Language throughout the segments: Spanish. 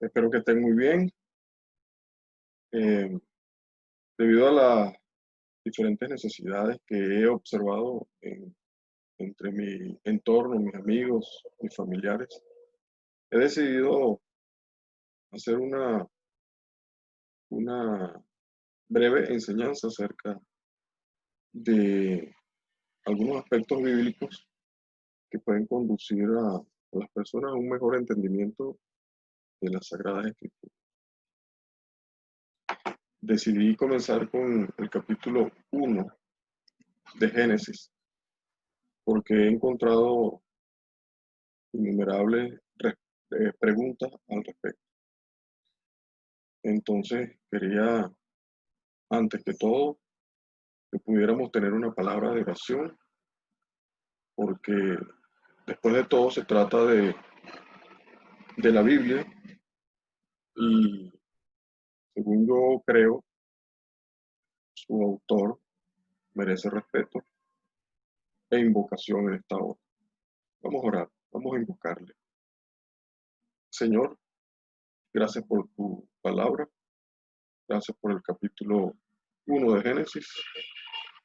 Espero que estén muy bien. Eh, Debido a las diferentes necesidades que he observado entre mi entorno, mis amigos, mis familiares, he decidido hacer una breve enseñanza acerca de algunos aspectos bíblicos que pueden conducir a las personas a un mejor entendimiento de las Sagradas Escrituras. Decidí comenzar con el capítulo 1 de Génesis porque he encontrado innumerables preguntas al respecto. Entonces, quería, antes que todo, que pudiéramos tener una palabra de oración, porque después de todo se trata de la Biblia y, según yo creo, su autor merece respeto e invocación en esta hora. Vamos a orar, vamos a invocarle. Señor, gracias por tu palabra, gracias por el capítulo 1 de Génesis.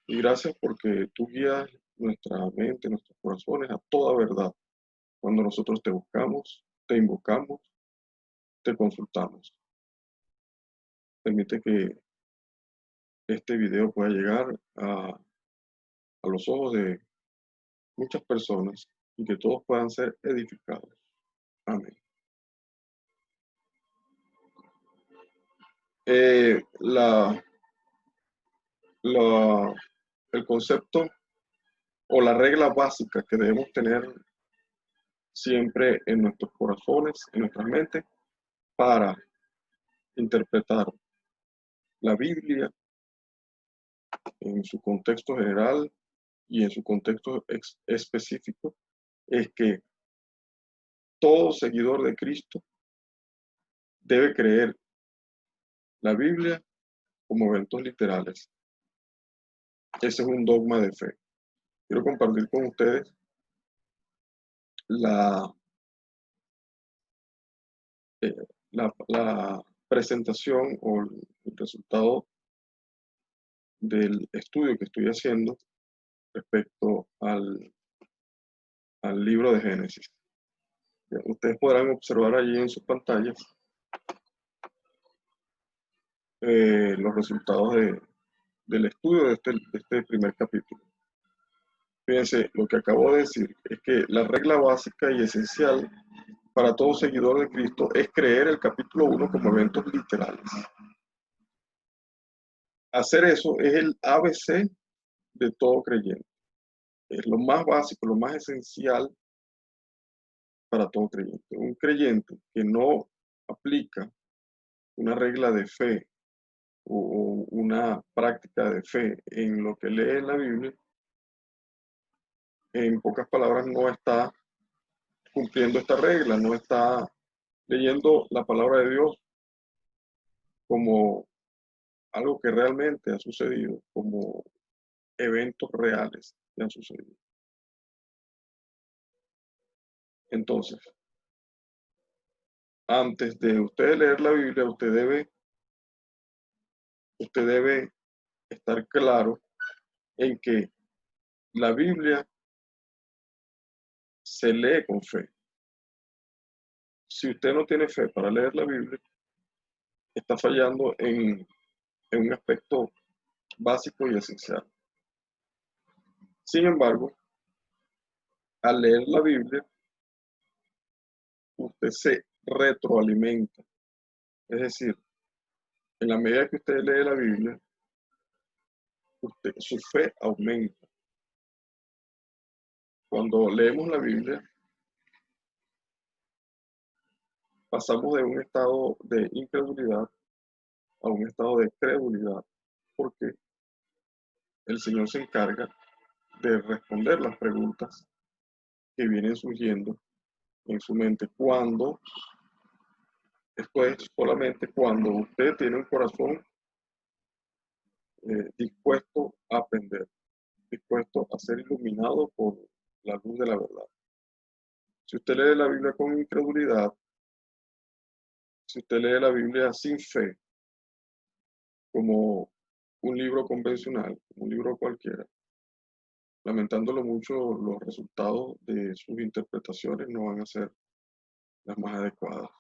Y gracias porque tú guías nuestra mente, nuestros corazones a toda verdad. Cuando nosotros te buscamos, te invocamos, te consultamos. Permite que este video pueda llegar a los ojos de muchas personas y que todos puedan ser edificados. Amén. Eh, la, la, el concepto o la regla básica que debemos tener siempre en nuestros corazones, en nuestras mentes, para interpretar la Biblia en su contexto general y en su contexto específico, es que todo seguidor de Cristo debe creer la Biblia como eventos literales. Ese es un dogma de fe. Quiero compartir con ustedes la, eh, la presentación o el resultado del estudio que estoy haciendo respecto al libro de Génesis. Ustedes podrán observar allí en sus pantallas los resultados del estudio de este primer capítulo. Fíjense, lo que acabo de decir es que la regla básica y esencial para todo seguidor de Cristo es creer el capítulo 1 como eventos literales. Hacer eso es el ABC de todo creyente. Es lo más básico, lo más esencial para todo creyente. Un creyente que no aplica una regla de fe o una práctica de fe en lo que lee en la Biblia, en pocas palabras, no está cumpliendo esta regla, no está leyendo la palabra de Dios como algo que realmente ha sucedido, como eventos reales que han sucedido. Entonces, antes de usted leer la Biblia, usted debe estar claro en que la Biblia se lee con fe. Si usted no tiene fe para leer la Biblia, está fallando en un aspecto básico y esencial. Sin embargo, al leer la Biblia, usted se retroalimenta. Es decir, en la medida que usted lee la Biblia, su fe aumenta. Cuando leemos la Biblia, pasamos de un estado de incredulidad a un estado de credulidad, porque el Señor se encarga de responder las preguntas que vienen surgiendo en su mente solamente cuando usted tiene un corazón dispuesto a aprender, dispuesto a ser iluminado por la luz de la verdad. Si usted lee la Biblia con incredulidad, Si usted lee la Biblia sin fe, como un libro convencional, un libro cualquiera, lamentándolo mucho, los resultados de sus interpretaciones no van a ser las más adecuadas.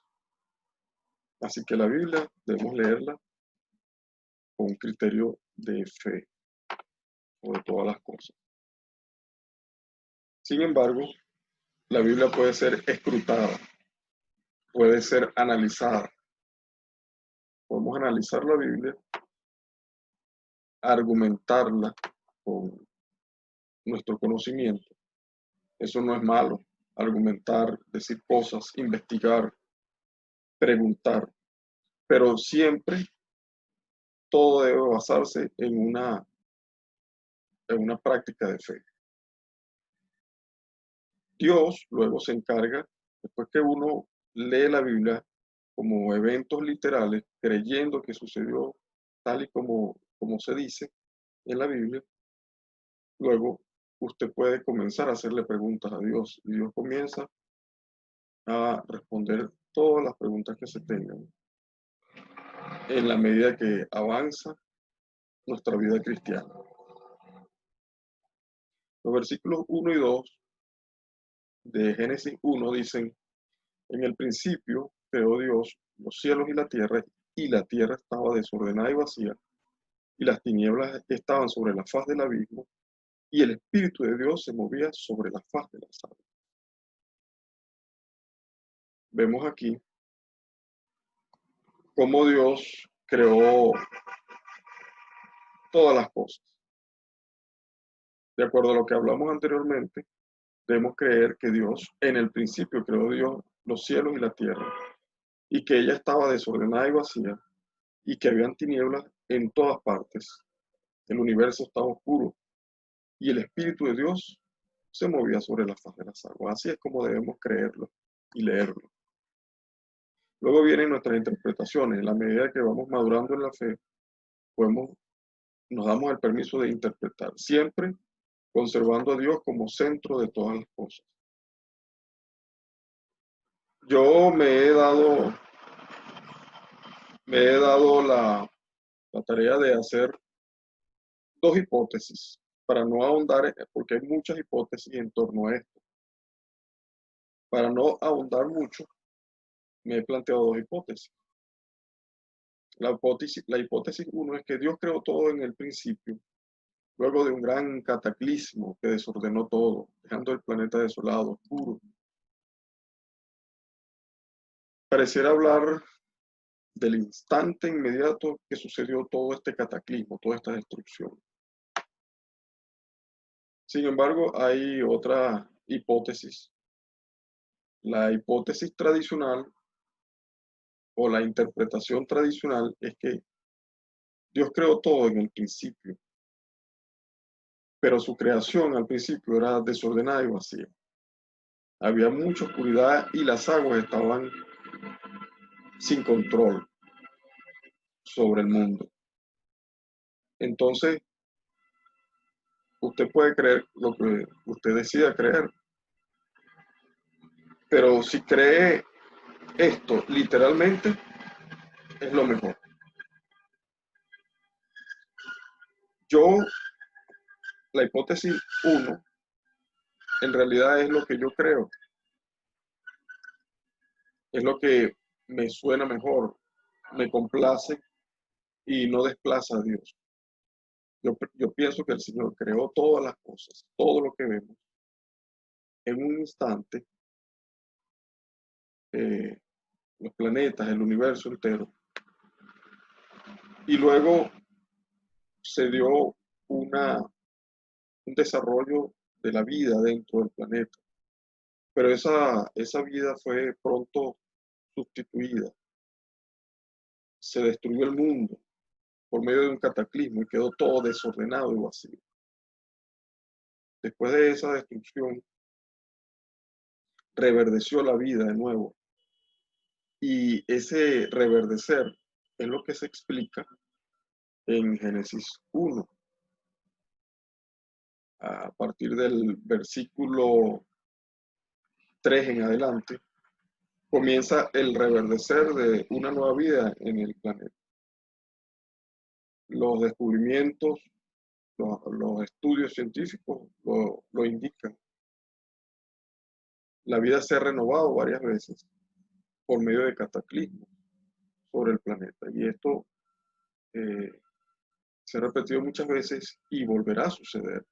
Así que la Biblia debemos leerla con un criterio de fe sobre todas las cosas. Sin embargo, la Biblia puede ser escrutada, puede ser analizada. Podemos analizar la Biblia, argumentarla con nuestro conocimiento. Eso no es malo. Argumentar, decir cosas, investigar, preguntar. Pero siempre todo debe basarse en una práctica de fe. Dios luego se encarga, después que uno lee la Biblia como eventos literales, creyendo que sucedió tal y como se dice en la Biblia, luego usted puede comenzar a hacerle preguntas a Dios y Dios comienza a responder todas las preguntas que se tengan en la medida que avanza nuestra vida cristiana. Los versículos 1 y 2 de Génesis 1 dicen: en el principio creó Dios los cielos y la tierra estaba desordenada y vacía, y las tinieblas estaban sobre la faz del abismo, y el Espíritu de Dios se movía sobre la faz de las aguas. Vemos aquí cómo Dios creó todas las cosas. De acuerdo a lo que hablamos anteriormente, debemos creer que Dios, en el principio creó Dios los cielos y la tierra, y que ella estaba desordenada y vacía, y que habían tinieblas en todas partes. El universo estaba oscuro, y el Espíritu de Dios se movía sobre la faz de las aguas. Así es como debemos creerlo y leerlo. Luego vienen nuestras interpretaciones. En la medida que vamos madurando en la fe, nos damos el permiso de interpretar, siempre conservando a Dios como centro de todas las cosas. Yo me he dado la tarea de hacer dos hipótesis, para no ahondar, porque hay muchas hipótesis en torno a esto. Para no ahondar mucho, me he planteado dos hipótesis. La hipótesis 1 es que Dios creó todo en el principio, luego de un gran cataclismo que desordenó todo, dejando el planeta desolado, oscuro. Pareciera hablar del instante inmediato que sucedió todo este cataclismo, toda esta destrucción. Sin embargo, hay otra hipótesis. La hipótesis tradicional o la interpretación tradicional es que Dios creó todo en el principio, pero su creación al principio era desordenada y vacía. Había mucha oscuridad y las aguas estaban sin control sobre el mundo. Entonces, usted puede creer lo que usted decida creer, pero si cree esto literalmente, es lo mejor. Yo, la hipótesis 1, en realidad es lo que yo creo, es lo que me suena mejor, me complace y no desplaza a Dios. Yo pienso que el Señor creó todas las cosas, todo lo que vemos, en un instante, los planetas, el universo entero, y luego se dio un desarrollo de la vida dentro del planeta. Pero esa vida fue pronto sustituida. Se destruyó el mundo por medio de un cataclismo y quedó todo desordenado y vacío. Después de esa destrucción, reverdeció la vida de nuevo. Y ese reverdecer es lo que se explica en Génesis 1. A partir del versículo 3 en adelante, comienza el reverdecer de una nueva vida en el planeta. Los descubrimientos, los estudios científicos lo indican. La vida se ha renovado varias veces por medio de cataclismos sobre el planeta. Y esto eh, se ha repetido muchas veces y volverá a suceder.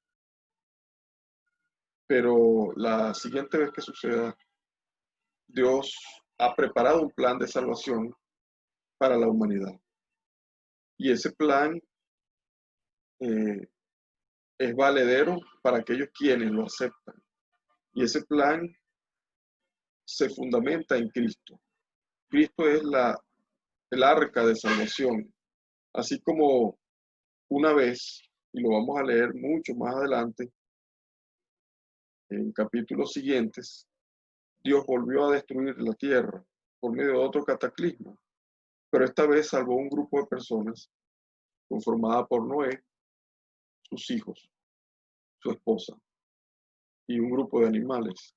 Pero la siguiente vez que suceda, Dios ha preparado un plan de salvación para la humanidad. Y ese plan eh, es valedero para aquellos quienes lo aceptan. Y ese plan se fundamenta en Cristo. Cristo es el arca de salvación. Así como una vez, y lo vamos a leer mucho más adelante, en capítulos siguientes, Dios volvió a destruir la tierra por medio de otro cataclismo, pero esta vez salvó un grupo de personas conformada por Noé, sus hijos, su esposa y un grupo de animales.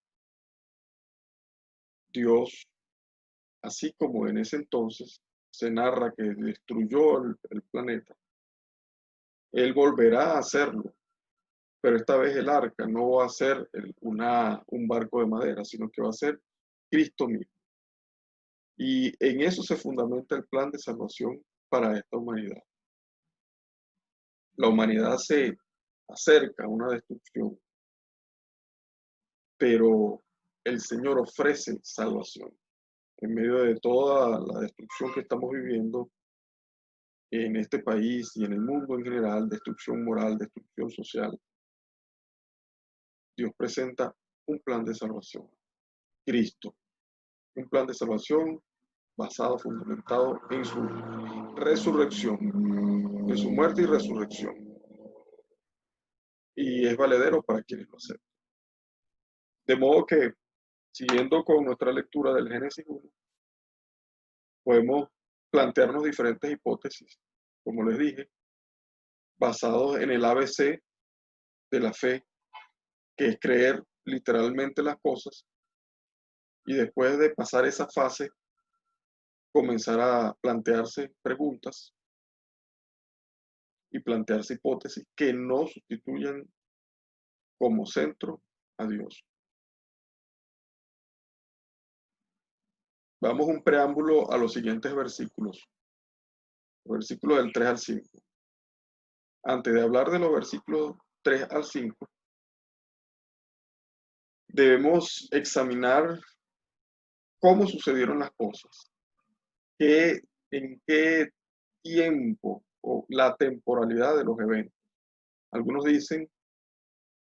Dios, así como en ese entonces se narra que destruyó el planeta, Él volverá a hacerlo, pero esta vez el arca no va a ser un barco de madera, sino que va a ser Cristo mismo. Y en eso se fundamenta el plan de salvación para esta humanidad. La humanidad se acerca a una destrucción, pero el Señor ofrece salvación. En medio de toda la destrucción que estamos viviendo en este país y en el mundo en general, destrucción moral, destrucción social, Dios presenta un plan de salvación, Cristo, un plan de salvación basado, fundamentado en su resurrección, en su muerte y resurrección. Y es valedero para quienes lo aceptan. De modo que, siguiendo con nuestra lectura del Génesis 1, podemos plantearnos diferentes hipótesis, como les dije, basados en el ABC de la fe, que es creer literalmente las cosas y después de pasar esa fase, comenzar a plantearse preguntas y plantearse hipótesis que no sustituyan como centro a Dios. Vamos un preámbulo a los siguientes versículos, versículos del 3 al 5. Antes de hablar de los versículos 3 al 5, debemos examinar cómo sucedieron las cosas, en qué tiempo o la temporalidad de los eventos. Algunos dicen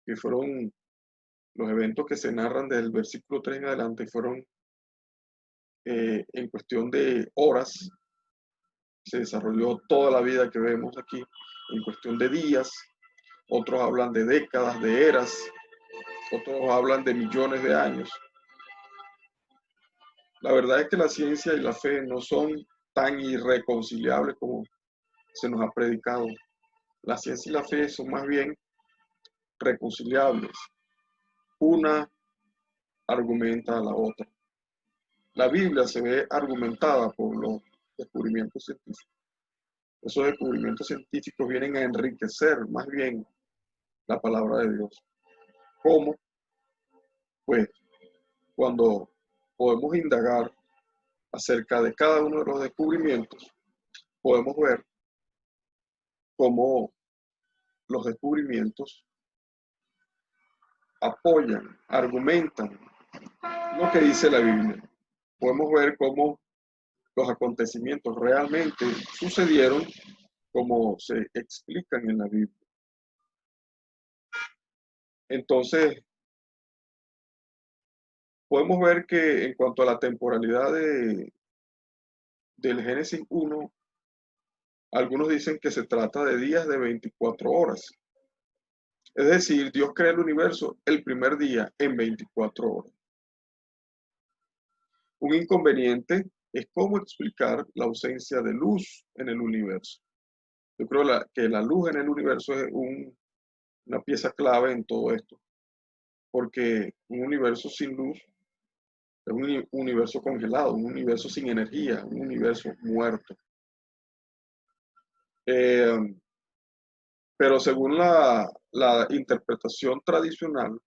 que fueron los eventos que se narran desde el versículo 3 en adelante, fueron en cuestión de horas, se desarrolló toda la vida que vemos aquí, en cuestión de días, otros hablan de décadas, de eras, otros hablan de millones de años. La verdad es que la ciencia y la fe no son tan irreconciliables como se nos ha predicado. La ciencia y la fe son más bien reconciliables. Una argumenta a la otra. La Biblia se ve argumentada por los descubrimientos científicos. Esos descubrimientos científicos vienen a enriquecer más bien la palabra de Dios. ¿Cómo? Pues cuando podemos indagar acerca de cada uno de los descubrimientos, podemos ver cómo los descubrimientos apoyan, argumentan lo que dice la Biblia. Podemos ver cómo los acontecimientos realmente sucedieron como se explican en la Biblia. Entonces, podemos ver que en cuanto a la temporalidad del Génesis 1, algunos dicen que se trata de días de 24 horas. Es decir, Dios crea el universo el primer día en 24 horas. Un inconveniente es cómo explicar la ausencia de luz en el universo. Yo creo que la luz en el universo es una pieza clave en todo esto, porque un universo sin luz Es un universo congelado, un universo sin energía, un universo muerto. Eh, pero según la interpretación tradicional,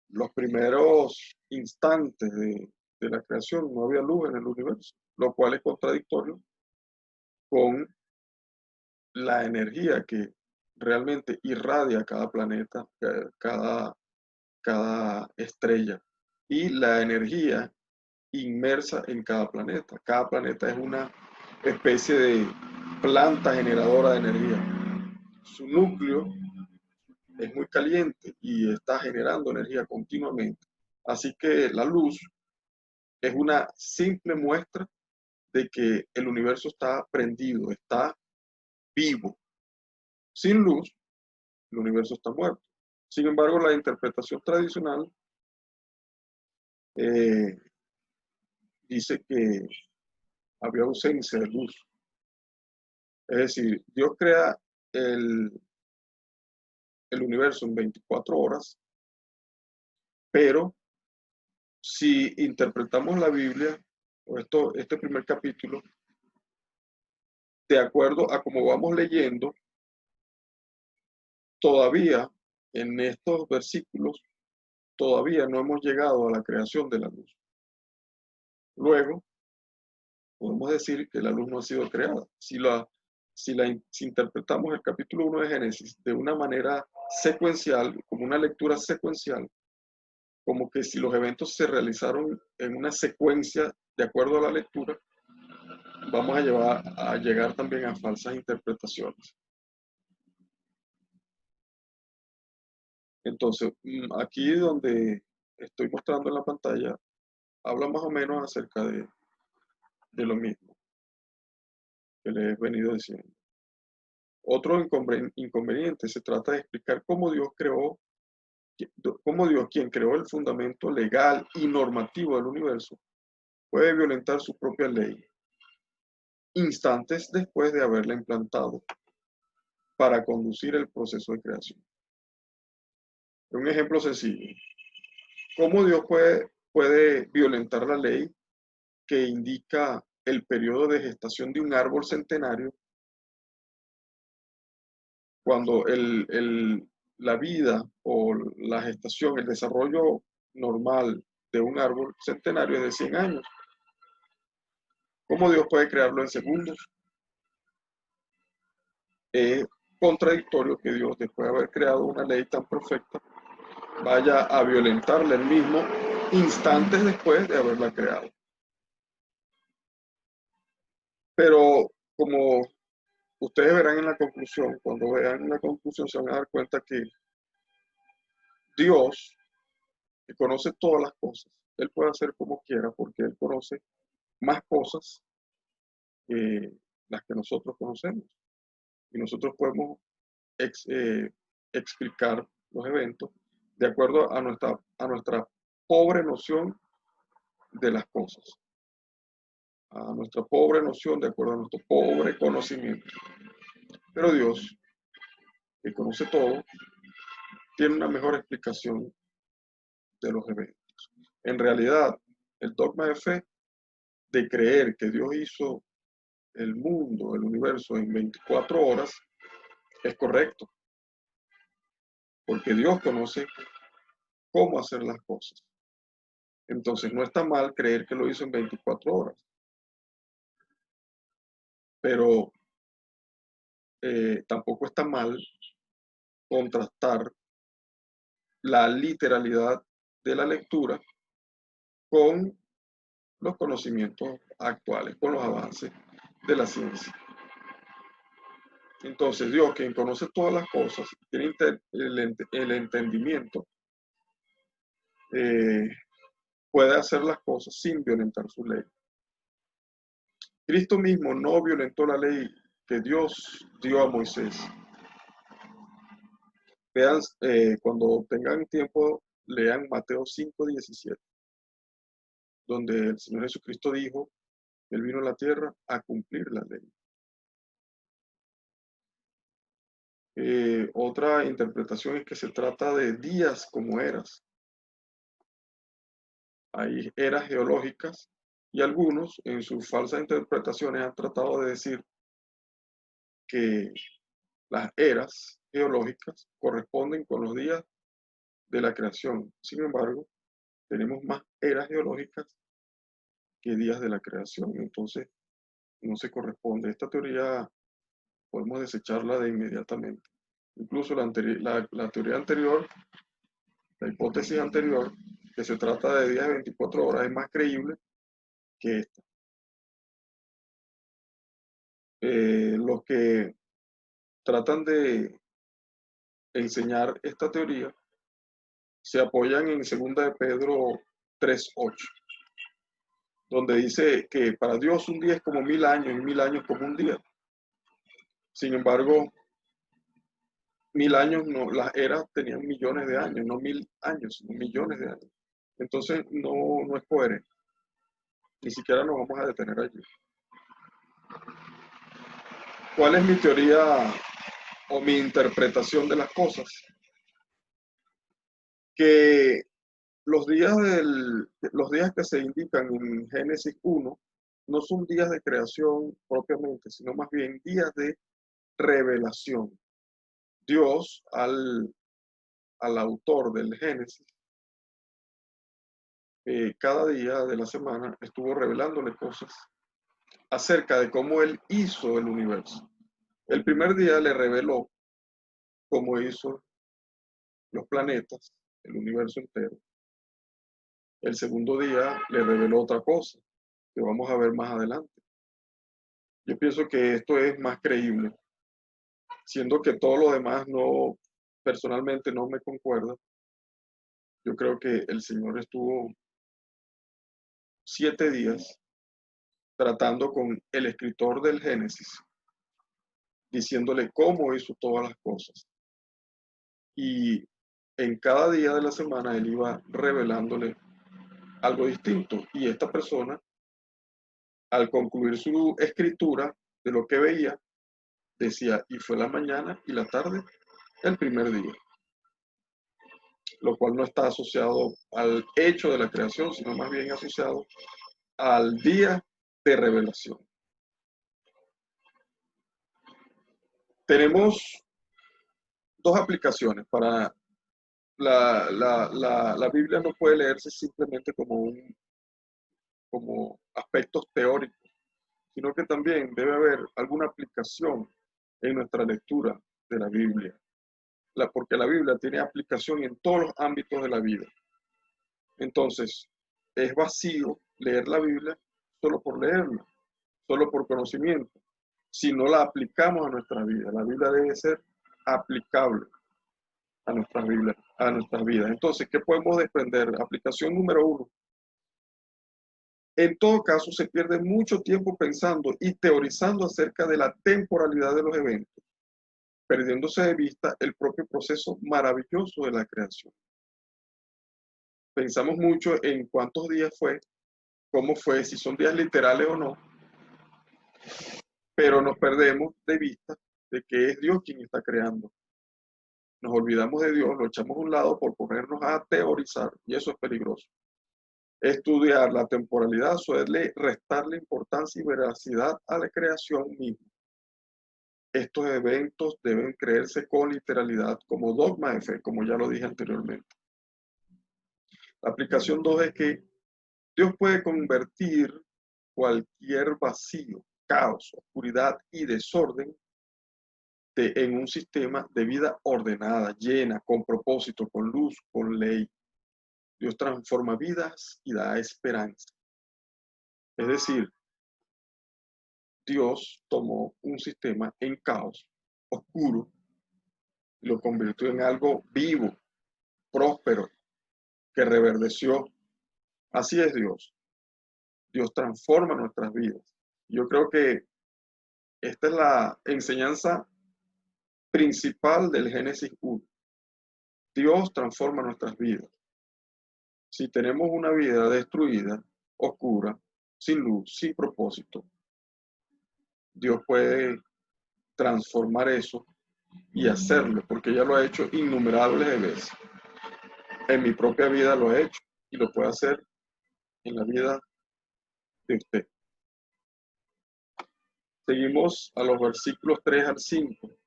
los primeros instantes de la creación no había luz en el universo, lo cual es contradictorio con la energía que realmente irradia cada planeta, cada estrella, y la energía inmersa en cada planeta. Cada planeta es una especie de planta generadora de energía. Su núcleo es muy caliente y está generando energía continuamente. Así que la luz es una simple muestra de que el universo está prendido, está vivo. Sin luz, el universo está muerto. Sin embargo, la interpretación tradicional eh, dice que había ausencia de luz. Es decir, Dios crea el, el universo en 24 horas, pero si interpretamos la Biblia, o este primer capítulo, de acuerdo a cómo vamos leyendo, todavía en estos versículos, todavía no hemos llegado a la creación de la luz. Luego, podemos decir que la luz no ha sido creada. Si interpretamos el capítulo 1 de Génesis de una manera secuencial, como una lectura secuencial, como que si los eventos se realizaron en una secuencia de acuerdo a la lectura, vamos a llegar también a falsas interpretaciones. Entonces, aquí donde estoy mostrando en la pantalla, habla más o menos acerca de lo mismo que les he venido diciendo. Otro inconveniente, se trata de explicar cómo Dios quien creó el fundamento legal y normativo del universo, puede violentar su propia ley instantes después de haberla implantado para conducir el proceso de creación. Un ejemplo sencillo. ¿Cómo Dios puede violentar la ley que indica el periodo de gestación de un árbol centenario cuando la vida o la gestación, el desarrollo normal de un árbol centenario es de 100 años? ¿Cómo Dios puede crearlo en segundos? Es contradictorio que Dios, después de haber creado una ley tan perfecta, vaya a violentarla él mismo instantes después de haberla creado. Pero como ustedes verán en la conclusión, cuando vean la conclusión se van a dar cuenta que Dios, que conoce todas las cosas, Él puede hacer como quiera porque Él conoce más cosas que las que nosotros conocemos. Y nosotros podemos explicar los eventos de acuerdo a nuestra pobre noción de las cosas, a nuestra pobre noción, de acuerdo a nuestro pobre conocimiento. Pero Dios, que conoce todo, tiene una mejor explicación de los eventos. En realidad, el dogma de fe de creer que Dios hizo el mundo, el universo en 24 horas, es correcto, porque Dios conoce cómo hacer las cosas. Entonces, no está mal creer que lo hizo en 24 horas, pero tampoco está mal contrastar la literalidad de la lectura con los conocimientos actuales, con los avances de la ciencia. Entonces, Dios, quien conoce todas las cosas, tiene el entendimiento, eh, puede hacer las cosas sin violentar su ley. Cristo mismo no violentó la ley que Dios dio a Moisés. Vean, cuando tengan tiempo, lean Mateo 5:17, donde el Señor Jesucristo dijo, Él vino a la tierra a cumplir la ley. Otra interpretación es que se trata de días como eras. Hay eras geológicas y algunos en sus falsas interpretaciones han tratado de decir que las eras geológicas corresponden con los días de la creación. Sin embargo, tenemos más eras geológicas que días de la creación. Entonces, no se corresponde. Esta teoría podemos desecharla de inmediatamente. Incluso la teoría anterior, la hipótesis anterior, que se trata de días de 24 horas, es más creíble que esta. Los que tratan de enseñar esta teoría se apoyan en 2 de Pedro 3:8, donde dice que para Dios un día es como 1000 años y 1000 años como un día. Sin embargo, 1000 años, no, las eras tenían millones de años, no 1000 años, sino millones de años. Entonces no es coherente. Ni siquiera nos vamos a detener allí. ¿Cuál es mi teoría o mi interpretación de las cosas? Que los días que se indican en Génesis 1 no son días de creación propiamente, sino más bien días de revelación. Dios, al autor del Génesis, cada día de la semana estuvo revelándole cosas acerca de cómo él hizo el universo. El primer día le reveló cómo hizo los planetas, el universo entero. El segundo día le reveló otra cosa que vamos a ver más adelante. Yo pienso que esto es más creíble, siendo que todo lo demás no, personalmente no me concuerda. Yo creo que el Señor estuvo 7 días tratando con el escritor del Génesis, diciéndole cómo hizo todas las cosas. Y en cada día de la semana él iba revelándole algo distinto. Y esta persona, al concluir su escritura de lo que veía, decía, y fue la mañana y la tarde el primer día, lo cual no está asociado al hecho de la creación, sino más bien asociado al día de revelación. Tenemos dos aplicaciones para la Biblia. No puede leerse simplemente como aspectos teóricos, sino que también debe haber alguna aplicación en nuestra lectura de la Biblia, porque la Biblia tiene aplicación en todos los ámbitos de la vida. Entonces, es vacío leer la Biblia solo por leerla, solo por conocimiento, si no la aplicamos a nuestra vida. La Biblia debe ser aplicable a nuestras vidas. Entonces, ¿qué podemos desprender? Aplicación número 1. En todo caso, se pierde mucho tiempo pensando y teorizando acerca de la temporalidad de los eventos, perdiéndose de vista el propio proceso maravilloso de la creación. Pensamos mucho en cuántos días fue, cómo fue, si son días literales o no, pero nos perdemos de vista de que es Dios quien está creando. Nos olvidamos de Dios, lo echamos a un lado por ponernos a teorizar, y eso es peligroso. Estudiar la temporalidad suele restarle importancia y veracidad a la creación misma. Estos eventos deben creerse con literalidad como dogma de fe, como ya lo dije anteriormente. La aplicación 2 es que Dios puede convertir cualquier vacío, caos, oscuridad y desorden en un sistema de vida ordenada, llena, con propósito, con luz, con ley. Dios transforma vidas y da esperanza. Es decir, Dios tomó un sistema en caos, oscuro, y lo convirtió en algo vivo, próspero, que reverdeció. Así es Dios. Dios transforma nuestras vidas. Yo creo que esta es la enseñanza principal del Génesis 1. Dios transforma nuestras vidas. Si tenemos una vida destruida, oscura, sin luz, sin propósito, Dios puede transformar eso y hacerlo, porque ya lo ha hecho innumerables veces. En mi propia vida lo he hecho y lo puede hacer en la vida de usted. Seguimos a los versículos 3 al 5.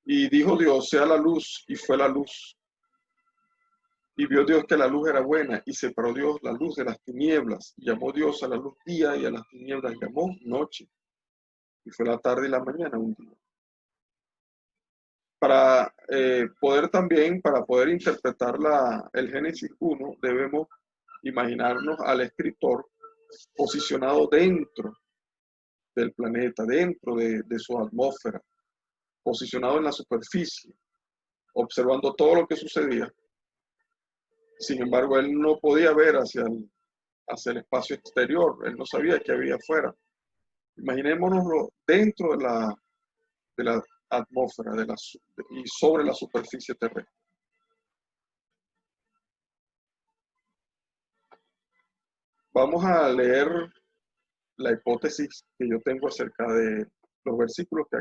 Y dijo Dios, sea la luz, y fue la luz. Y vio Dios que la luz era buena, y separó Dios la luz de las tinieblas. Y llamó Dios a la luz día, y a las tinieblas llamó noche. Y fue la tarde y la mañana un día. Para poder interpretar el Génesis 1, debemos imaginarnos al escritor posicionado dentro del planeta, dentro de su atmósfera, posicionado en la superficie, observando todo lo que sucedía. Sin embargo, él no podía ver hacia el espacio exterior, él no sabía qué había afuera. Imaginémonoslo dentro de la atmósfera y sobre la superficie terrestre. Vamos a leer la hipótesis que yo tengo acerca de los versículos que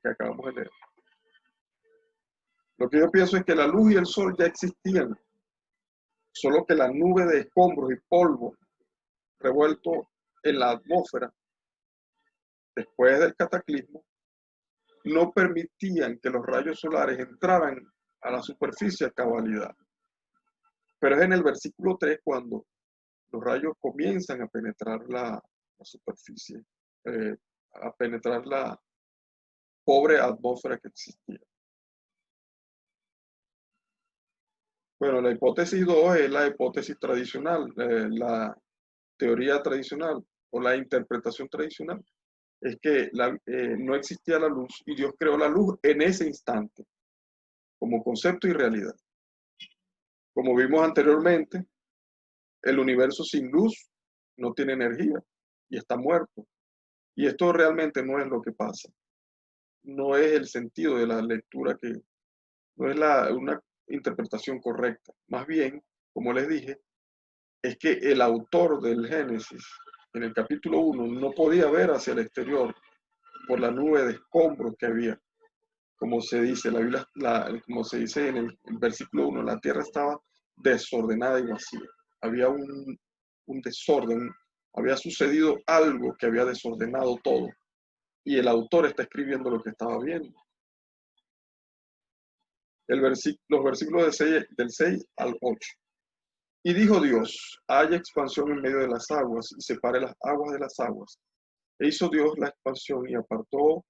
acabamos de leer. Lo que yo pienso es que la luz y el sol ya existían, solo que la nube de escombros y polvo revuelto en la atmósfera después del cataclismo no permitían que los rayos solares entraran a la superficie a cabalidad. Pero es en el versículo 3 cuando los rayos comienzan a penetrar la superficie, a penetrar la pobre atmósfera que existía. Bueno, la hipótesis 2 es la hipótesis tradicional, la teoría tradicional o la interpretación tradicional. Es que no existía la luz y Dios creó la luz en ese instante, como concepto y realidad. Como vimos anteriormente, el universo sin luz no tiene energía y está muerto. Y esto realmente no es lo que pasa. No es el sentido de la lectura no es una interpretación correcta. Más bien, como les dije, es que el autor del Génesis, en el capítulo 1, no podía ver hacia el exterior por la nube de escombros que había. Como se dice, como se dice en el versículo 1, la tierra estaba desordenada y vacía. Había un desorden, había sucedido algo que había desordenado todo. Y el autor está escribiendo lo que estaba viendo. Los versículos del 6 al 8. Y dijo Dios, haya expansión en medio de las aguas y separe las aguas de las aguas. E hizo Dios la expansión y apartó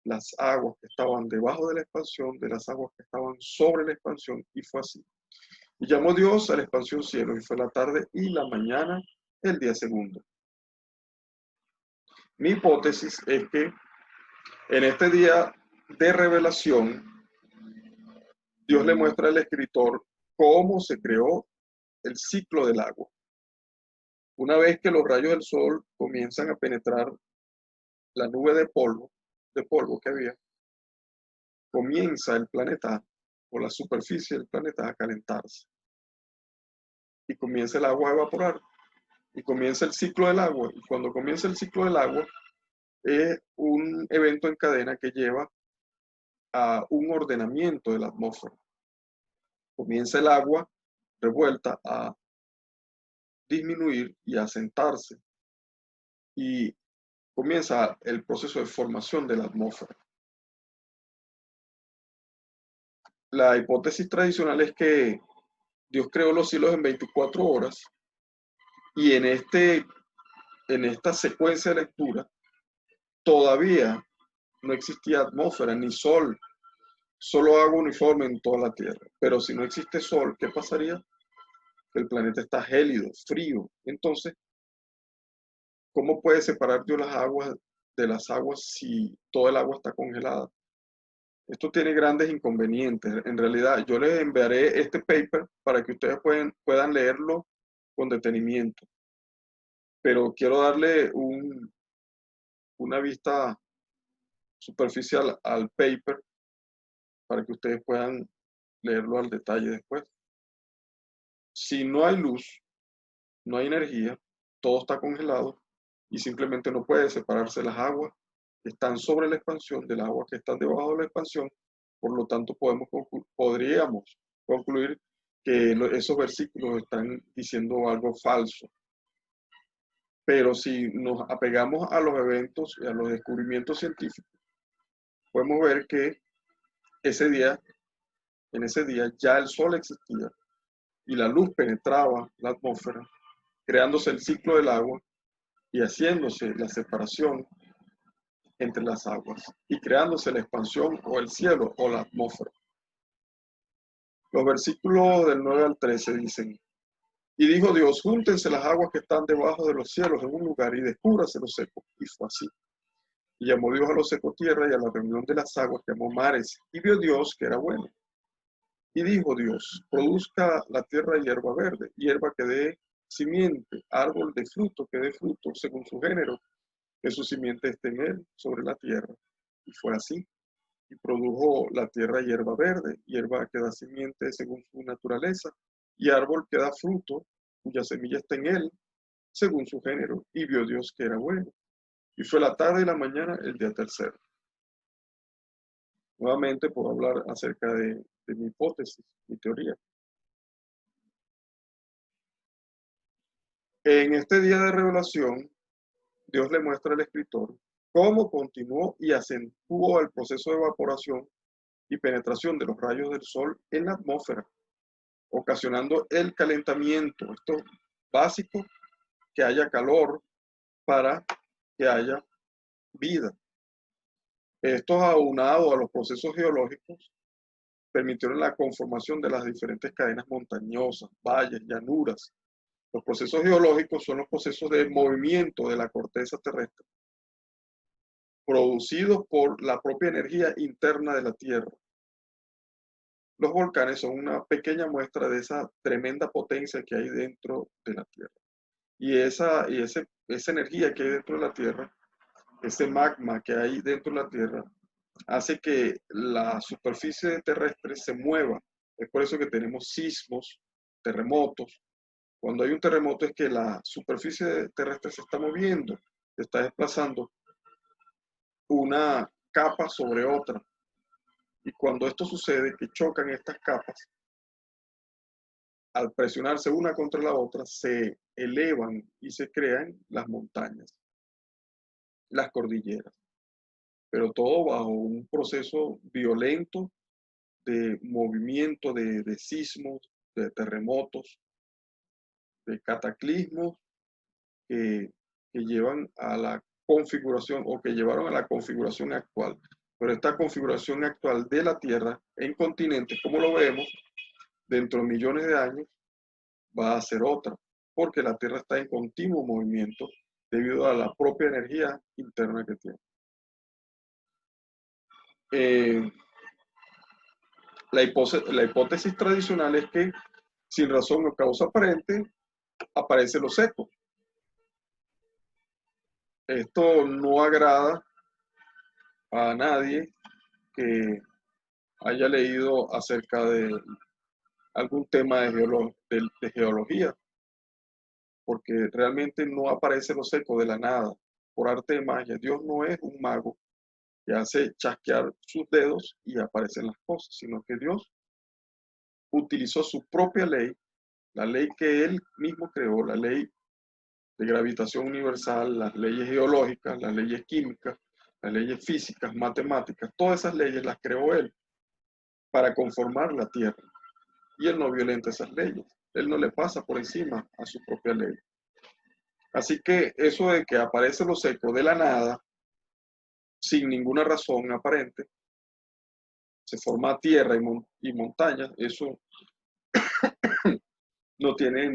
las aguas que estaban debajo de la expansión de las aguas que estaban sobre la expansión, y fue así. Y llamó Dios a la expansión cielo, y fue la tarde y la mañana el día segundo. Mi hipótesis es que en este día de revelación, Dios le muestra al escritor cómo se creó el ciclo del agua. Una vez que los rayos del sol comienzan a penetrar la nube de polvo que había, comienza el planeta o la superficie del planeta a calentarse. Y comienza el agua a evaporar. Y comienza el ciclo del agua. Y cuando comienza el ciclo del agua, es un evento en cadena que lleva a un ordenamiento de la atmósfera. Comienza el agua revuelta a disminuir y a sentarse. Y comienza el proceso de formación de la atmósfera. La hipótesis tradicional es que Dios creó los cielos en 24 horas y en esta secuencia de lectura todavía no existía atmósfera ni sol, solo agua uniforme en toda la Tierra. Pero si no existe sol, ¿qué pasaría? El planeta está gélido, frío. Entonces, ¿cómo puede separar Dios las aguas de las aguas si todo el agua está congelada? Esto tiene grandes inconvenientes. En realidad, yo les enviaré este paper para que ustedes puedan leerlo con detenimiento. Pero quiero darle una vista superficial al paper para que ustedes puedan leerlo al detalle después. Si no hay luz, no hay energía, todo está congelado y simplemente no puede separarse las aguas que están sobre la expansión de las aguas que están debajo de la expansión. Por lo tanto, podríamos concluir que esos versículos están diciendo algo falso. Pero si nos apegamos a los eventos y a los descubrimientos científicos, podemos ver que ese día, en ese día ya el sol existía y la luz penetraba la atmósfera, creándose el ciclo del agua y haciéndose la separación entre las aguas y creándose la expansión o el cielo o la atmósfera. Los versículos del 9 al 13 dicen: y dijo Dios, júntense las aguas que están debajo de los cielos en un lugar y descúbrase lo seco. Y fue así. Y llamó Dios a lo seco tierra y a la reunión de las aguas llamó mares. Y vio Dios que era bueno. Y dijo Dios, produzca la tierra hierba verde, hierba que dé simiente, árbol de fruto que dé fruto según su género, que su simiente esté en él, sobre la tierra. Y fue así. Y produjo la tierra hierba verde, hierba que da simiente según su naturaleza, y árbol que da fruto, cuya semilla está en él, según su género. Y vio Dios que era bueno. Y fue la tarde y la mañana el día tercero. Nuevamente puedo hablar acerca de mi hipótesis, mi teoría. En este día de revelación, Dios le muestra al escritor cómo continuó y acentuó el proceso de evaporación y penetración de los rayos del sol en la atmósfera, ocasionando el calentamiento. Esto es básico, que haya calor para que haya vida. Esto aunado a los procesos geológicos permitieron la conformación de las diferentes cadenas montañosas, valles, llanuras. Los procesos geológicos son los procesos de movimiento de la corteza terrestre, producidos por la propia energía interna de la Tierra. Los volcanes son una pequeña muestra de esa tremenda potencia que hay dentro de la Tierra. Y esa energía que hay dentro de la Tierra, ese magma que hay dentro de la Tierra, hace que la superficie terrestre se mueva. Es por eso que tenemos sismos, terremotos. Cuando hay un terremoto es que la superficie terrestre se está moviendo, se está desplazando una capa sobre otra. Y cuando esto sucede, que chocan estas capas, al presionarse una contra la otra, se elevan y se crean las montañas, las cordilleras. Pero todo bajo un proceso violento de movimiento, de sismos, de terremotos, de cataclismos que, que llevan a la configuración o que llevaron a la configuración actual. Pero esta configuración actual de la Tierra en continentes, como lo vemos, dentro de millones de años va a ser otra, porque la Tierra está en continuo movimiento debido a la propia energía interna que tiene. Eh, la hipótesis tradicional es que sin razón o causa aparente aparece lo seco. Esto no agrada a nadie que haya leído acerca de algún tema de geología, porque realmente no aparece lo seco de la nada, por arte de magia. Dios no es un mago que hace chasquear sus dedos y aparecen las cosas, sino que Dios utilizó su propia ley, la ley que Él mismo creó, la ley de gravitación universal, las leyes geológicas, las leyes químicas, las leyes físicas, matemáticas, todas esas leyes las creó Él para conformar la Tierra. Y Él no violenta esas leyes, Él no le pasa por encima a su propia ley. Así que eso de que aparece lo seco de la nada, sin ninguna razón aparente, se forma tierra y montañas, eso no tiene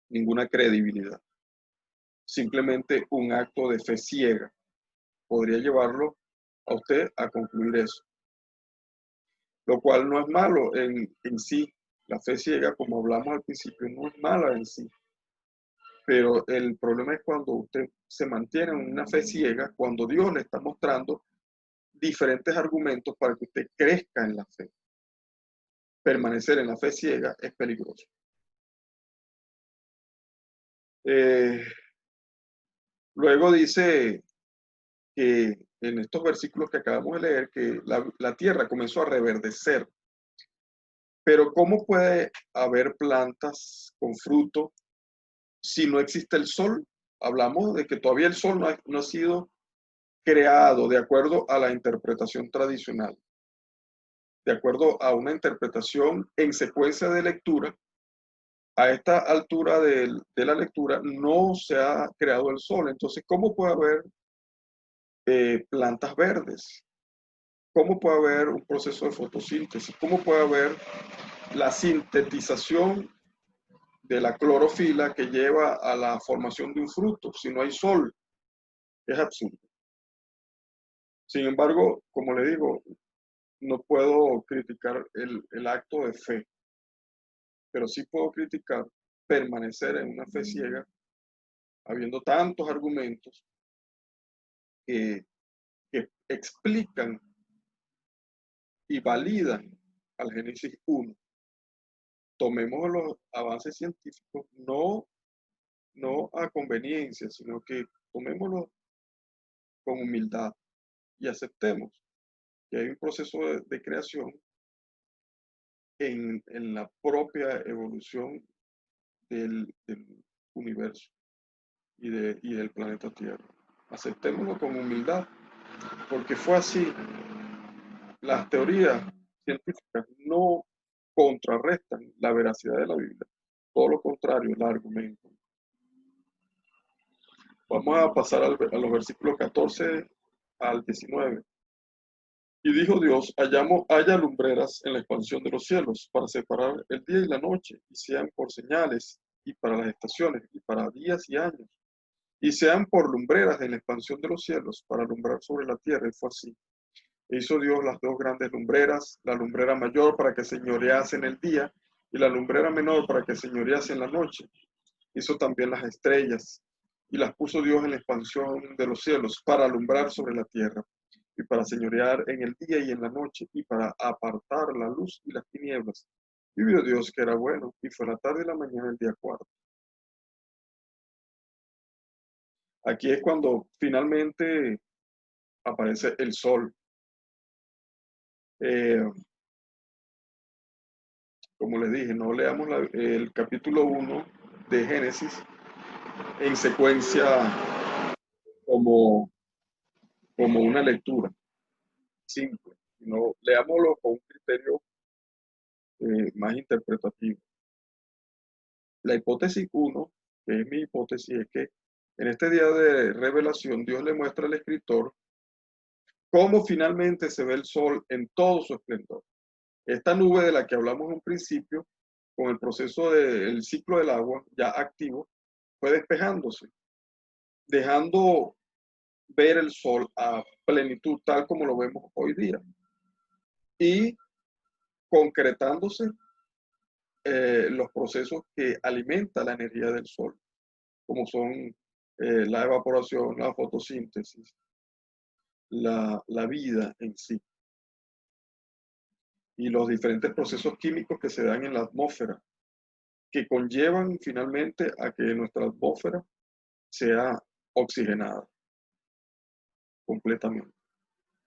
ninguna credibilidad. Simplemente un acto de fe ciega podría llevarlo a usted a concluir eso. Lo cual no es malo en sí. La fe ciega, como hablamos al principio, no es mala en sí. Pero el problema es cuando usted se mantiene en una fe ciega, cuando Dios le está mostrando diferentes argumentos para que usted crezca en la fe. Permanecer en la fe ciega es peligroso. Luego dice que en estos versículos que acabamos de leer, que la tierra comenzó a reverdecer. Pero ¿cómo puede haber plantas con fruto si no existe el sol? Hablamos de que todavía el sol no ha sido creado de acuerdo a la interpretación tradicional. De acuerdo a una interpretación en secuencia de lectura, a esta altura de la lectura no se ha creado el sol. Entonces, ¿cómo puede haber plantas verdes? ¿Cómo puede haber un proceso de fotosíntesis? ¿Cómo puede haber la sintetización de la clorofila que lleva a la formación de un fruto si no hay sol? Es absurdo. Sin embargo, como le digo, no puedo criticar el acto de fe, pero sí puedo criticar permanecer en una fe ciega, habiendo tantos argumentos que, que explican y validan al Génesis 1. Tomemos los avances científicos no a conveniencia, sino que tomémoslos con humildad y aceptemos que hay un proceso de creación en la propia evolución del universo y del planeta Tierra. Aceptémoslo con humildad, porque fue así. Las teorías científicas no contrarrestan la veracidad de la Biblia, todo lo contrario, la argumentan. Vamos a pasar a los versículos 14 al 19. Y dijo Dios, haya lumbreras en la expansión de los cielos, para separar el día y la noche, y sean por señales, y para las estaciones, y para días y años, y sean por lumbreras en la expansión de los cielos, para alumbrar sobre la tierra. Y fue así. E hizo Dios las dos grandes lumbreras, la lumbrera mayor para que señorease en el día, y la lumbrera menor para que señorease en la noche. Hizo también las estrellas, y las puso Dios en la expansión de los cielos, para alumbrar sobre la tierra, y para señorear en el día y en la noche, y para apartar la luz y las tinieblas. Y vio Dios que era bueno, y fue la tarde y la mañana el día cuarto. Aquí es cuando finalmente aparece el sol. Eh, Como les dije, no leamos el capítulo 1 de Génesis en secuencia como, como una lectura simple, sino leámoslo con un criterio más interpretativo. La hipótesis 1, que es mi hipótesis, es que en este día de revelación Dios le muestra al escritor cómo finalmente se ve el sol en todo su esplendor. Esta nube de la que hablamos en un principio, con el proceso del ciclo del agua ya activo, fue despejándose, dejando ver el sol a plenitud tal como lo vemos hoy día y concretándose los procesos que alimentan la energía del sol, como son la evaporación, la fotosíntesis, la vida en sí y los diferentes procesos químicos que se dan en la atmósfera, que conllevan finalmente a que nuestra atmósfera sea oxigenada completamente.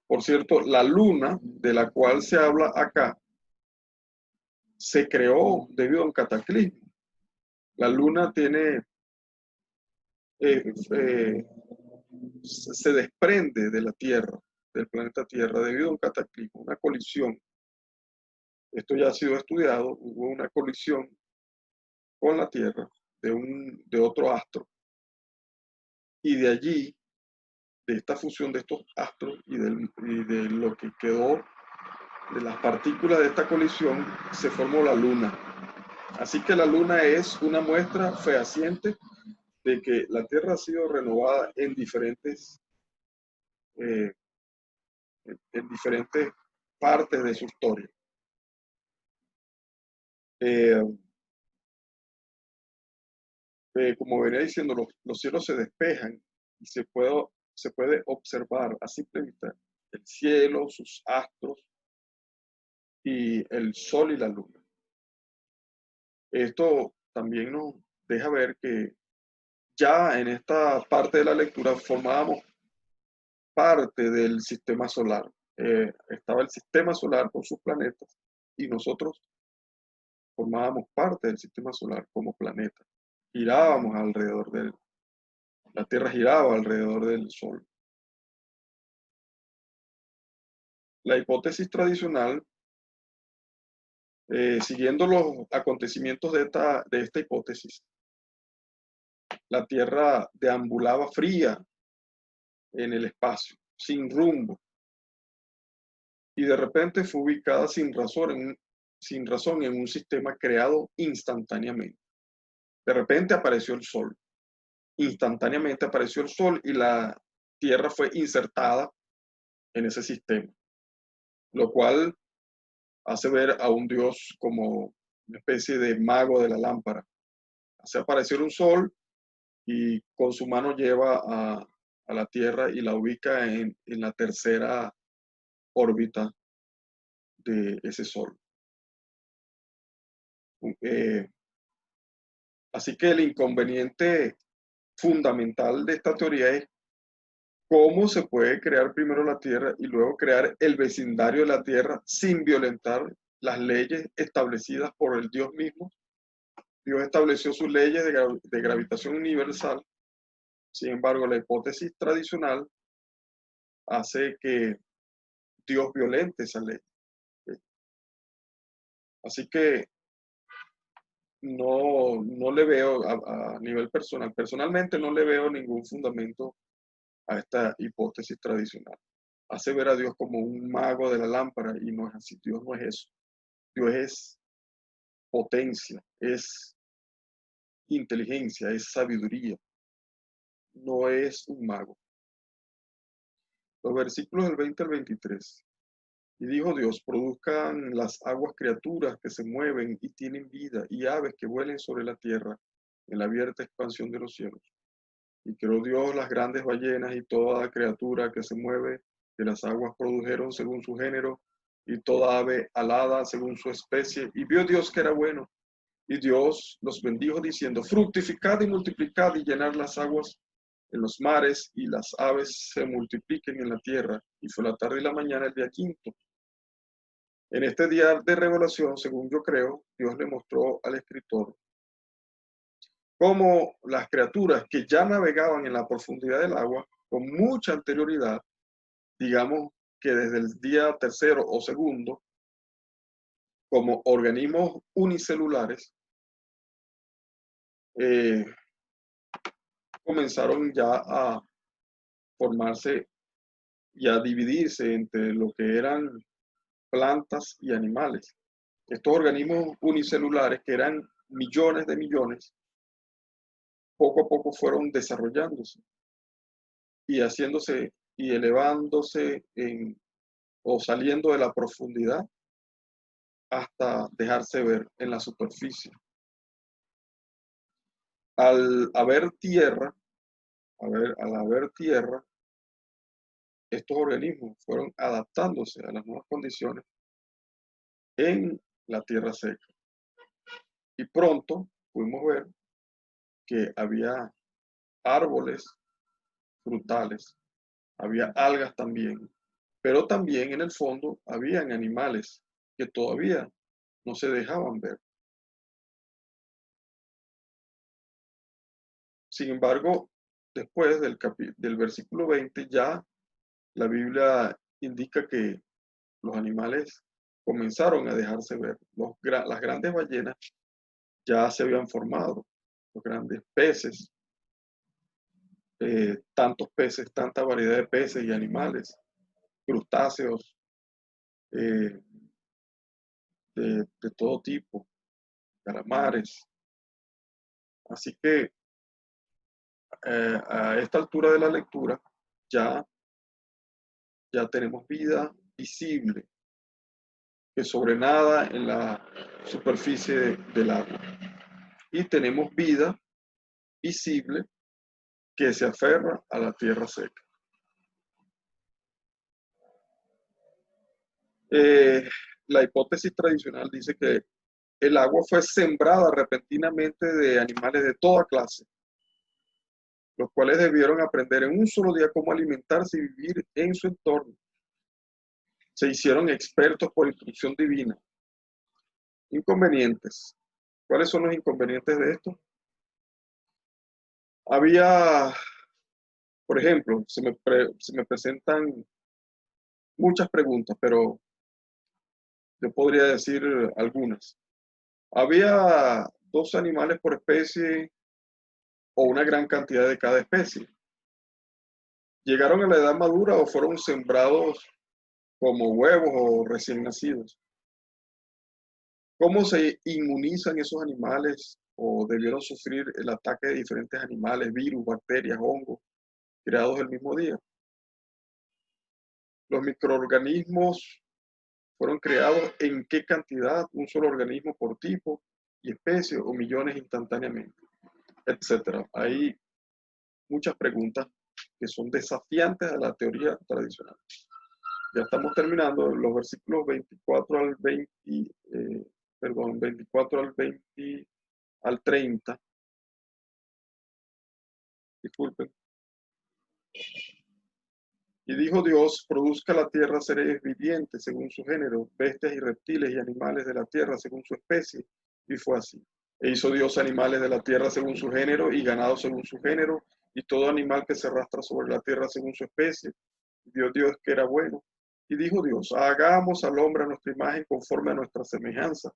Por cierto, la luna de la cual se habla acá se creó debido a un cataclismo. La luna tiene, eh, se desprende de la Tierra, del planeta Tierra, debido a un cataclismo, una colisión. Esto ya ha sido estudiado, hubo una colisión con la Tierra de otro astro. Y de allí, de esta fusión de estos astros y de lo que quedó de las partículas de esta colisión, se formó la luna. Así que la luna es una muestra fehaciente de que la Tierra ha sido renovada eh, en diferentes partes de su historia. Eh, Como venía diciendo, los cielos se despejan y se puede observar a simple vista el cielo, sus astros y el sol y la luna. Esto también nos deja ver que ya en esta parte de la lectura formábamos parte del sistema solar. Estaba el sistema solar con sus planetas y nosotros formábamos parte del sistema solar como planeta. Girábamos alrededor de él. La Tierra giraba alrededor del Sol. La hipótesis tradicional, siguiendo los acontecimientos de esta hipótesis, la Tierra deambulaba fría en el espacio, sin rumbo, y de repente fue ubicada sin razón en un sistema creado instantáneamente. De repente apareció el Sol. Instantáneamente apareció el Sol y la Tierra fue insertada en ese sistema, lo cual hace ver a un Dios como una especie de mago de la lámpara. Hace aparecer un Sol y con su mano lleva a la Tierra y la ubica en la tercera órbita de ese Sol. Eh, Así que el inconveniente fundamental de esta teoría es cómo se puede crear primero la Tierra y luego crear el vecindario de la Tierra sin violentar las leyes establecidas por el Dios mismo. Dios estableció sus leyes de gravitación universal. Sin embargo, la hipótesis tradicional hace que Dios violente esa ley. Así que no le veo a nivel personal, personalmente no le veo ningún fundamento a esta hipótesis tradicional. Hace ver a Dios como un mago de la lámpara y no es así. Dios no es eso. Dios es potencia, es inteligencia, es sabiduría, no es un mago. Los versículos del 20 al 23. Y dijo Dios, produzcan las aguas criaturas que se mueven y tienen vida, y aves que vuelen sobre la tierra, en la abierta expansión de los cielos. Y creó Dios las grandes ballenas y toda criatura que se mueve, que las aguas produjeron según su género, y toda ave alada según su especie. Y vio Dios que era bueno. Y Dios los bendijo diciendo, fructificad y multiplicad y llenad las aguas en los mares y las aves se multipliquen en la tierra. Y fue la tarde y la mañana el día quinto. En este día de revelación, según yo creo, Dios le mostró al escritor cómo las criaturas que ya navegaban en la profundidad del agua con mucha anterioridad, digamos que desde el día tercero o segundo, como organismos unicelulares, eh, comenzaron ya a formarse y a dividirse entre lo que eran plantas y animales. Estos organismos unicelulares, que eran millones de millones, poco a poco fueron desarrollándose y haciéndose y elevándose o saliendo de la profundidad hasta dejarse ver en la superficie. Al haber tierra, al haber tierra, estos organismos fueron adaptándose a las nuevas condiciones en la tierra seca. Y pronto pudimos ver que había árboles frutales, había algas también, pero también en el fondo habían animales que todavía no se dejaban ver. Sin embargo, después del versículo 20 ya la Biblia indica que los animales comenzaron a dejarse ver. Las grandes ballenas ya se habían formado, los grandes peces, tantos peces, tanta variedad de peces y animales, crustáceos eh, de todo tipo, calamares. Así que a esta altura de la lectura ya, ya tenemos vida visible que sobrenada en la superficie del agua. Y tenemos vida visible que se aferra a la tierra seca. Eh, la hipótesis tradicional dice que el agua fue sembrada repentinamente de animales de toda clase, los cuales debieron aprender en un solo día cómo alimentarse y vivir en su entorno. Se hicieron expertos por instrucción divina. Inconvenientes. ¿Cuáles son los inconvenientes de esto? Había, por ejemplo, se me presentan muchas preguntas, pero yo podría decir algunas. Había dos animales por especie o una gran cantidad de cada especie. ¿Llegaron a la edad madura o fueron sembrados como huevos o recién nacidos? ¿Cómo se inmunizan esos animales o debieron sufrir el ataque de diferentes animales, virus, bacterias, hongos, creados el mismo día? Los microorganismos fueron creados en qué cantidad, un solo organismo por tipo y especie o millones instantáneamente, etcétera. Hay muchas preguntas que son desafiantes a la teoría tradicional. Ya estamos terminando los versículos 24 al 20, 24 al 20 al 30. Disculpen. Y dijo Dios, produzca la tierra seres vivientes según su género, bestias y reptiles y animales de la tierra según su especie. Y fue así. E hizo Dios animales de la tierra según su género y ganado según su género y todo animal que se arrastra sobre la tierra según su especie. Y vio Dios que era bueno. Y dijo Dios, hagamos al hombre a nuestra imagen conforme a nuestra semejanza.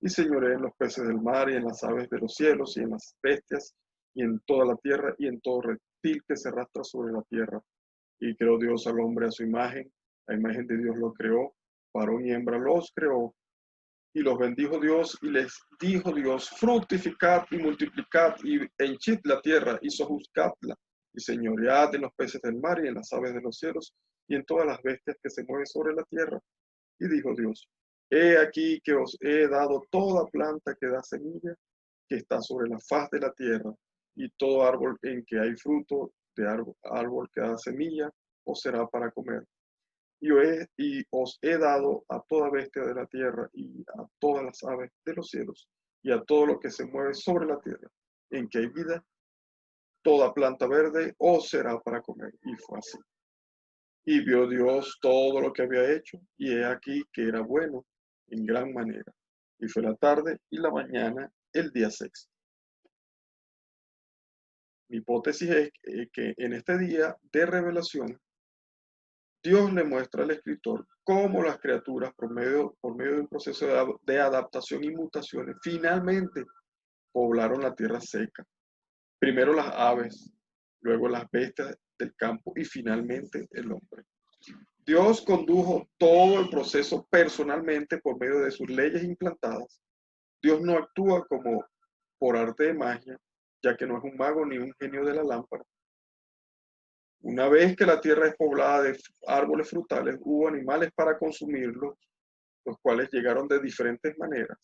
Y señoré en los peces del mar y en las aves de los cielos y en las bestias y en toda la tierra y en todo reptil que se arrastra sobre la tierra. Y creó Dios al hombre a su imagen, la imagen de Dios lo creó, varón y hembra los creó, y los bendijo Dios y les dijo Dios, fructificad y multiplicad y henchid la tierra y sojuzgadla, y señoread en los peces del mar y en las aves de los cielos y en todas las bestias que se mueven sobre la tierra. Y dijo Dios, he aquí que os he dado toda planta que da semilla, que está sobre la faz de la tierra, y todo árbol en que hay fruto de árbol que da semilla, os será para comer. Y os he dado a toda bestia de la tierra, y a todas las aves de los cielos, y a todo lo que se mueve sobre la tierra, en que hay vida, toda planta verde os será para comer. Y fue así. Y vio Dios todo lo que había hecho, y he aquí que era bueno en gran manera. Y fue la tarde y la mañana el día sexto. Mi hipótesis es que en este día de revelación, Dios le muestra al escritor cómo las criaturas, por medio de un proceso de adaptación y mutaciones, finalmente poblaron la tierra seca. Primero las aves, luego las bestias del campo y finalmente el hombre. Dios condujo todo el proceso personalmente por medio de sus leyes implantadas. Dios no actúa como por arte de magia, ya que no es un mago ni un genio de la lámpara. Una vez que la tierra es poblada de árboles frutales, hubo animales para consumirlos, los cuales llegaron de diferentes maneras,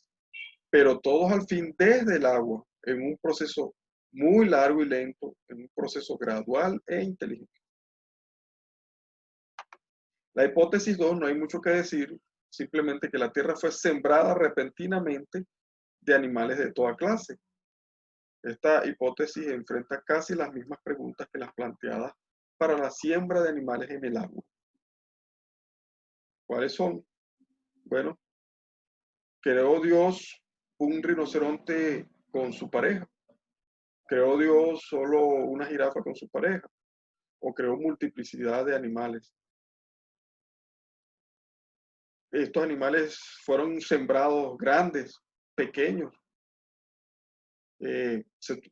pero todos al fin desde el agua, en un proceso muy largo y lento, en un proceso gradual e inteligente. La hipótesis 2 no hay mucho que decir, simplemente que la tierra fue sembrada repentinamente de animales de toda clase. Esta hipótesis enfrenta casi las mismas preguntas que las planteadas para la siembra de animales en el agua. ¿Cuáles son? Bueno, creó Dios un rinoceronte con su pareja. ¿Creó Dios solo una jirafa con su pareja? ¿O creó multiplicidad de animales? Estos animales fueron sembrados grandes, pequeños.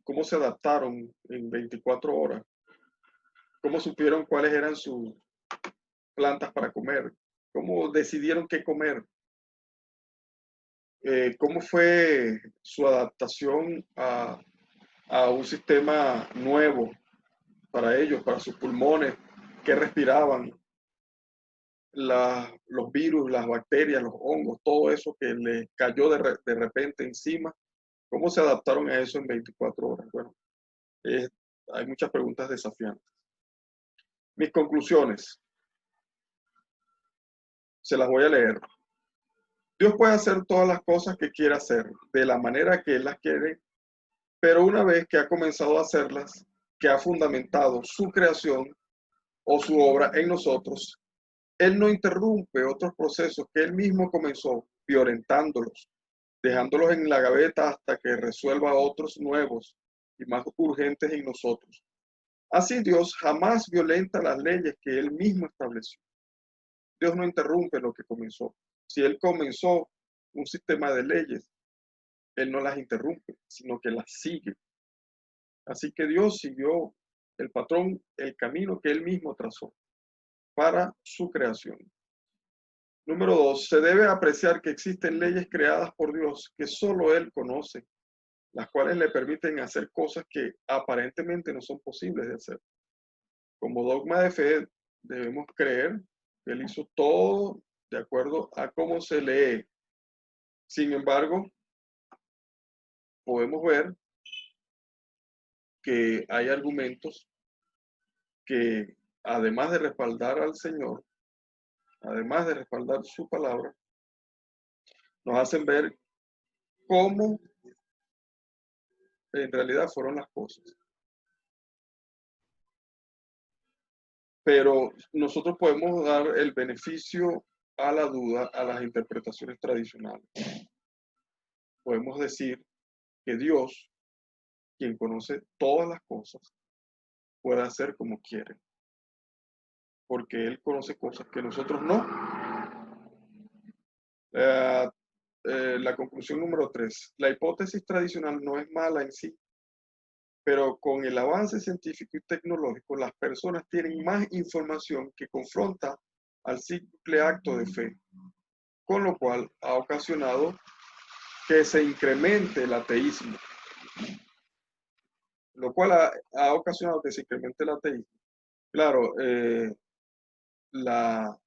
¿Cómo se adaptaron en 24 horas? ¿Cómo supieron cuáles eran sus plantas para comer? ¿Cómo decidieron qué comer? ¿Cómo fue su adaptación a un sistema nuevo para ellos, para sus pulmones? ¿Qué respiraban? Los virus, las bacterias, los hongos, todo eso que les cayó de repente encima. ¿Cómo se adaptaron a eso en 24 horas? Bueno, hay muchas preguntas desafiantes. Mis conclusiones, se las voy a leer. Dios puede hacer todas las cosas que quiera hacer, de la manera que Él las quiere, pero una vez que ha comenzado a hacerlas, que ha fundamentado su creación o su obra en nosotros, Él no interrumpe otros procesos que Él mismo comenzó, violentándolos, dejándolos en la gaveta hasta que resuelva otros nuevos y más urgentes en nosotros. Así Dios jamás violenta las leyes que Él mismo estableció. Dios no interrumpe lo que comenzó. Si Él comenzó un sistema de leyes, Él no las interrumpe, sino que las sigue. Así que Dios siguió el patrón, el camino que Él mismo trazó para su creación. Número 2, se debe apreciar que existen leyes creadas por Dios que solo Él conoce, las cuales le permiten hacer cosas que aparentemente no son posibles de hacer. Como dogma de fe, debemos creer que Él hizo todo de acuerdo a cómo se lee. Sin embargo, podemos ver que hay argumentos que, además de respaldar al Señor, además de respaldar su palabra, nos hacen ver cómo en realidad fueron las cosas. Pero nosotros podemos dar el beneficio a la duda a las interpretaciones tradicionales. Podemos decir que Dios, quien conoce todas las cosas, puede hacer como quiere, porque Él conoce cosas que nosotros no. La conclusión número 3. La hipótesis tradicional no es mala en sí, pero con el avance científico y tecnológico, las personas tienen más información que confronta al simple acto de fe, con lo cual ha ocasionado que se incremente el ateísmo, Claro,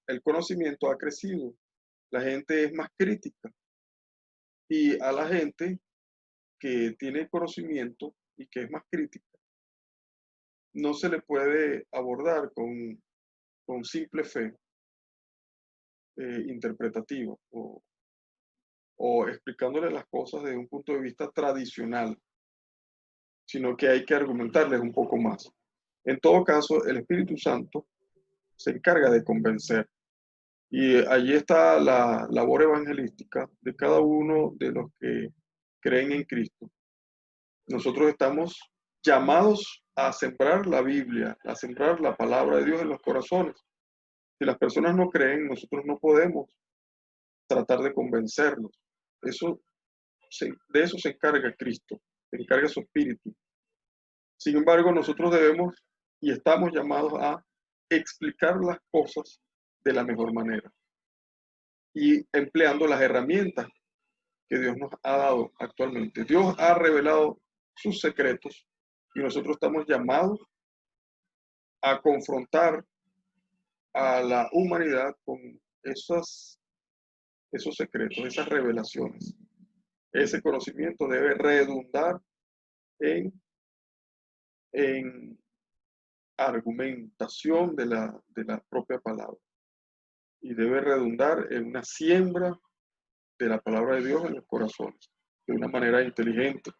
el conocimiento ha crecido, la gente es más crítica y a la gente que tiene conocimiento y que es más crítica, no se le puede abordar con simple fe interpretativa o explicándole las cosas desde un punto de vista tradicional, sino que hay que argumentarles un poco más. En todo caso, el Espíritu Santo se encarga de convencer. Y allí está la labor evangelística de cada uno de los que creen en Cristo. Nosotros estamos llamados a sembrar la Biblia, a sembrar la palabra de Dios en los corazones. Si las personas no creen, nosotros no podemos tratar de convencerlos. De eso se encarga Cristo, se encarga su Espíritu. Sin embargo, nosotros debemos y estamos llamados a explicar las cosas de la mejor manera y empleando las herramientas que Dios nos ha dado actualmente. Dios ha revelado sus secretos y nosotros estamos llamados a confrontar a la humanidad con esos secretos, esas revelaciones. Ese conocimiento debe redundar en argumentación de la propia palabra y debe redundar en una siembra de la palabra de Dios en los corazones de una manera inteligente.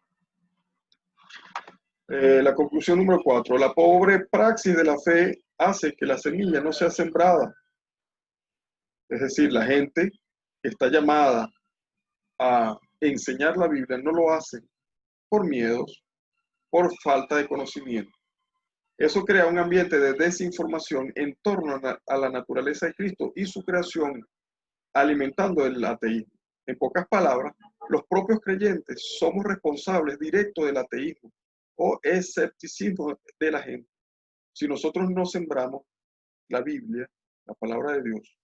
La conclusión número 4. La pobre praxis de la fe hace que la semilla no sea sembrada. Es decir, la gente que está llamada a enseñar la Biblia no lo hace por miedos, por falta de conocimiento. Eso crea un ambiente de desinformación en torno a la naturaleza de Cristo y su creación, alimentando el ateísmo. En pocas palabras, los propios creyentes somos responsables directos del ateísmo o escepticismo de la gente. Si nosotros no sembramos la Biblia, la palabra de Dios,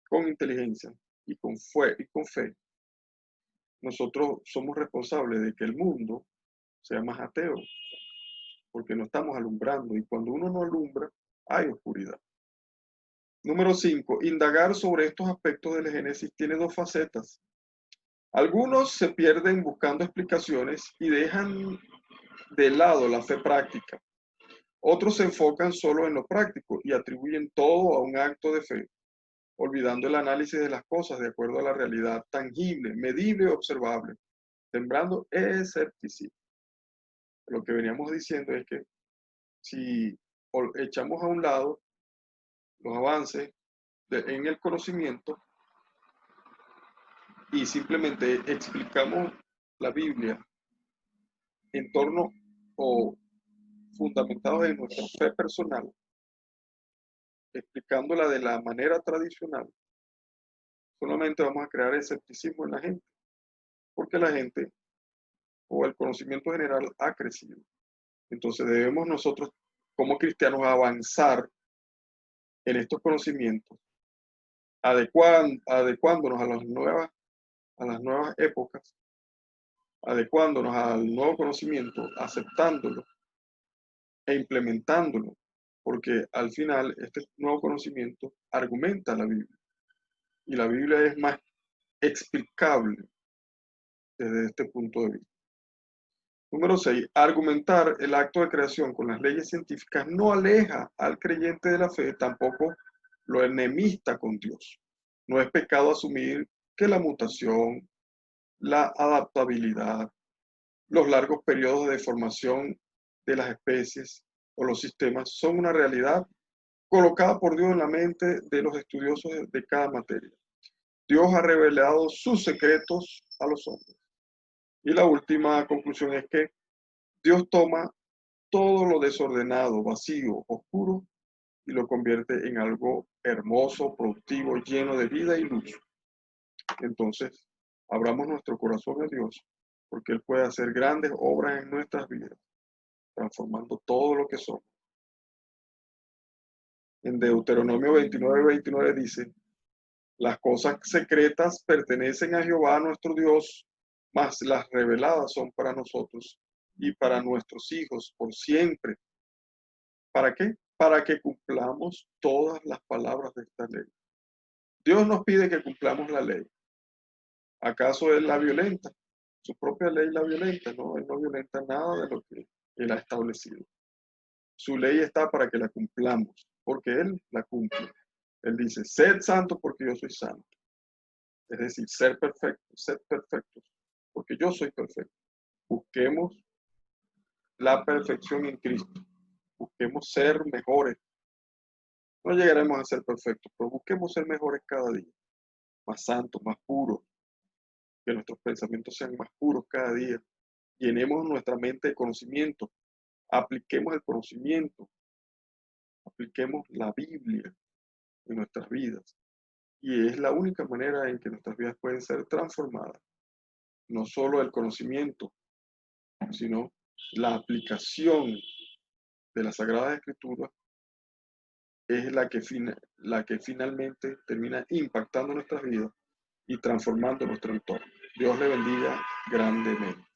con inteligencia y con fe, nosotros somos responsables de que el mundo sea más ateo, porque no estamos alumbrando y cuando uno no alumbra, hay oscuridad. Número 5. Indagar sobre estos aspectos del Génesis tiene dos facetas. Algunos se pierden buscando explicaciones y dejan de lado la fe práctica. Otros se enfocan solo en lo práctico y atribuyen todo a un acto de fe, olvidando el análisis de las cosas de acuerdo a la realidad tangible, medible y observable, sembrando escepticismo. Lo que veníamos diciendo es que si echamos a un lado los avances en el conocimiento, y simplemente explicamos la Biblia en torno o fundamentados en nuestra fe personal, explicándola de la manera tradicional, solamente vamos a crear escepticismo en la gente, porque la gente o el conocimiento general ha crecido. Entonces debemos nosotros como cristianos avanzar en estos conocimientos, adecuándonos a las nuevas épocas, adecuándonos al nuevo conocimiento, aceptándolo e implementándolo, porque al final este nuevo conocimiento argumenta la Biblia y la Biblia es más explicable desde este punto de vista. Número 6. Argumentar el acto de creación con las leyes científicas no aleja al creyente de la fe, tampoco lo enemista con Dios. No es pecado asumir que la mutación, la adaptabilidad, los largos periodos de formación de las especies o los sistemas son una realidad colocada por Dios en la mente de los estudiosos de cada materia. Dios ha revelado sus secretos a los hombres. Y la última conclusión es que Dios toma todo lo desordenado, vacío, oscuro y lo convierte en algo hermoso, productivo, lleno de vida y luz. Entonces, abramos nuestro corazón a Dios, porque Él puede hacer grandes obras en nuestras vidas, transformando todo lo que somos. En Deuteronomio 29:29 dice, las cosas secretas pertenecen a Jehová nuestro Dios, mas las reveladas son para nosotros y para nuestros hijos por siempre. ¿Para qué? Para que cumplamos todas las palabras de esta ley. Dios nos pide que cumplamos la ley. ¿Acaso Él la violenta? Su propia ley la violenta, ¿no? Él no violenta nada de lo que Él ha establecido. Su ley está para que la cumplamos, porque Él la cumple. Él dice, sed santos porque yo soy santo. Es decir, ser perfectos, sed perfectos, porque yo soy perfecto. Busquemos la perfección en Cristo. Busquemos ser mejores. No llegaremos a ser perfectos, pero busquemos ser mejores cada día. Más santos, más puros. Que nuestros pensamientos sean más puros cada día. Llenemos nuestra mente de conocimiento. Apliquemos el conocimiento. Apliquemos la Biblia en nuestras vidas. Y es la única manera en que nuestras vidas pueden ser transformadas. No solo el conocimiento, sino la aplicación de la Sagrada Escritura es la que finalmente termina impactando nuestras vidas y transformando nuestro entorno. Dios le bendiga grandemente.